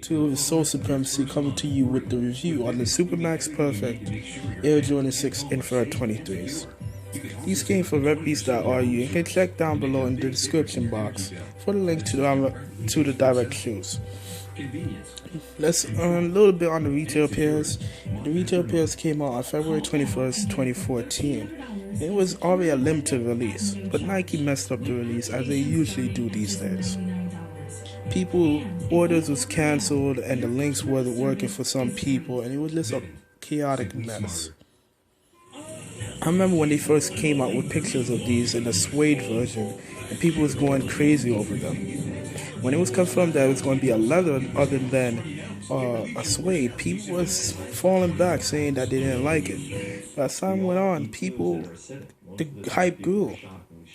To Soul Supremacy, coming to you with the review on the Supermax Perfect Air Jordan 6 Infrared 23s. These came from repbeats.ru. You can check down below in the description box for the link to the direct shoes. Let's a little bit on the retail pairs. The retail pairs came out on February 21st, 2014. It was already a limited release, but Nike messed up the release as they usually do these days. Orders was cancelled and the links wasn't working for some people, and it was just a chaotic mess. I remember when they first came out with pictures of these in the suede version, and people was going crazy over them. When it was confirmed that it was going to be a leather other than a suede, people was falling back saying that they didn't like it. But as time went on, the hype grew,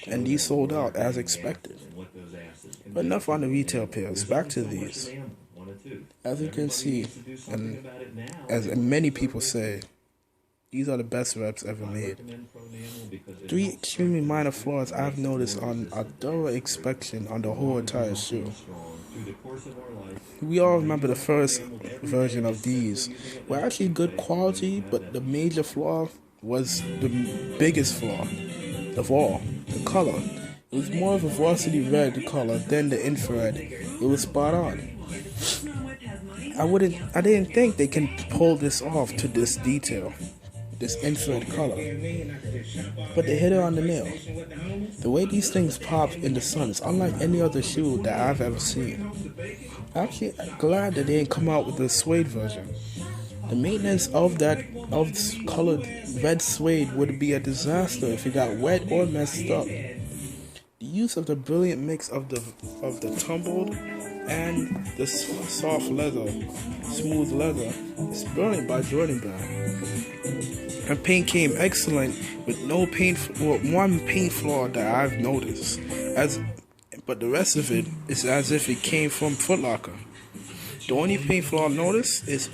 and these sold out as expected. But enough on the retail pairs, back to these. As you can see, and as many people say, these are the best reps ever made. 3 extremely minor flaws I've noticed on a thorough inspection on the whole entire shoe. We all remember the first version of these were actually good quality, but the major flaw was the biggest flaw of all, the color. It was more of a varsity red color than the infrared. It was spot on. I didn't think they can pull this off to this detail, this infrared color. But they hit it on the nail. The way these things pop in the sun is unlike any other shoe that I've ever seen. I'm actually glad that they didn't come out with the suede version. The maintenance of colored red suede would be a disaster if it got wet or messed up. The use of the brilliant mix of the tumbled and the soft leather, smooth leather, is brilliant by Jordan Brand. And paint came excellent with one paint flaw that I've noticed. But the rest of it is as if it came from Foot Locker. The only paint flaw I noticed is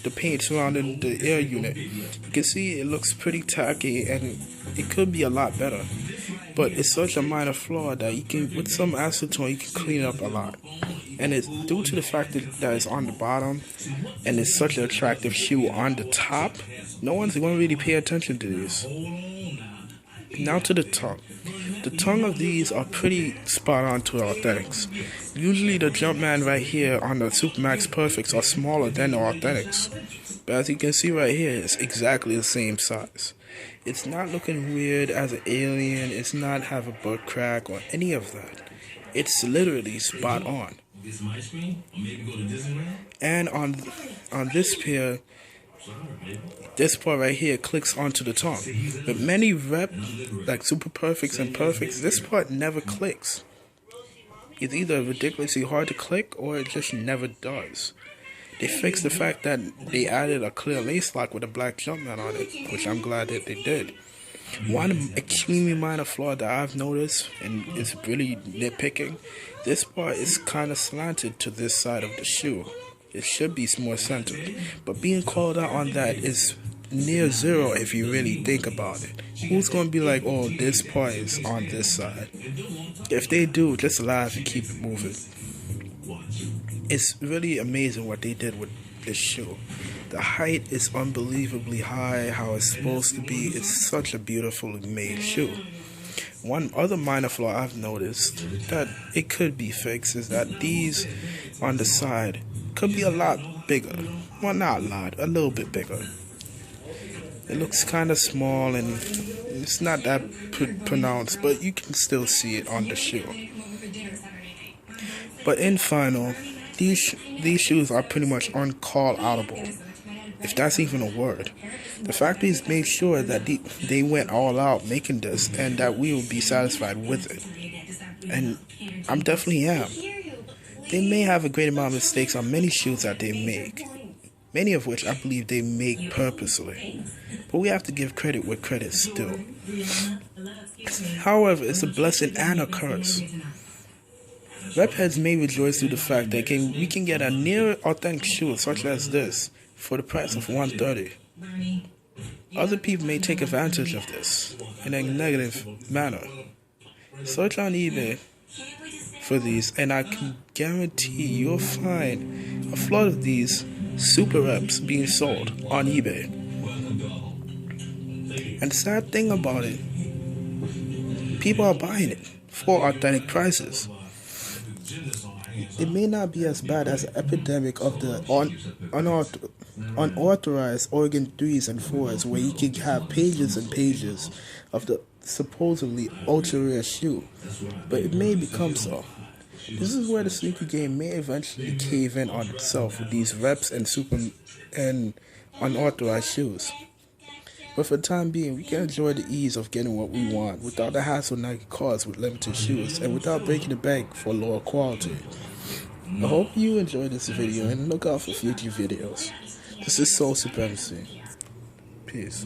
the paint surrounding the air unit. You can see it looks pretty tacky and it could be a lot better. But it's such a minor flaw that you can, with some acetone, you can clean it up a lot. And it's due to the fact that it's on the bottom and it's such an attractive shoe on the top, no one's going to really pay attention to these. Now to the tongue. The tongue of these are pretty spot on to the Authentics. Usually the Jumpman right here on the Supermax Perfects are smaller than the Authentics. But as you can see right here, it's exactly the same size. It's not looking weird as an alien, it's not have a butt crack or any of that. It's literally spot on. And on this pair, this part right here clicks onto the tongue. But many like Super Perfects and Perfects, this part never clicks. It's either ridiculously hard to click or it just never does. They fixed the fact that they added a clear lace lock with a black Jumpman on it, which I'm glad that they did. One extremely minor flaw that I've noticed, and it's really nitpicking, this part is kind of slanted to this side of the shoe. It should be more centered, but being called out on that is near zero if you really think about it. Who's going to be like, oh, this part is on this side? If they do, just laugh and keep it moving. It's really amazing what they did with this shoe. The height is unbelievably high, how it's supposed to be. It's such a beautifully made shoe. One other minor flaw I've noticed that it could be fixed is that these on the side could be a lot bigger. Well, not a lot, a little bit bigger. It looks kind of small and it's not that pronounced, but you can still see it on the shoe. But in final, these shoes are pretty much uncall-outable, if that's even a word. The factory has made sure that they went all out making this and that we will be satisfied with it. And I'm definitely am. They may have a great amount of mistakes on many shoes that they make, many of which I believe they make purposely. But we have to give credit where credit's due. However, it's a blessing and a curse. Rep heads may rejoice through the fact that we can get a near authentic shoe such as this for the price of $130. Other people may take advantage of this in a negative manner. Search on eBay for these and I can guarantee you'll find a flood of these super reps being sold on eBay. And the sad thing about it, people are buying it for authentic prices. It may not be as bad as the epidemic of the unauthorized Oregon 3s and 4s, where you can have pages and pages of the supposedly ultra-rare shoe, but it may become so. This is where the sneaker game may eventually cave in on itself with these reps and unauthorized shoes. But for the time being, we can enjoy the ease of getting what we want without the hassle Nike cause with limited shoes and without breaking the bank for lower quality. I hope you enjoyed this video and look out for future videos. This is Soul Supremacy. Peace.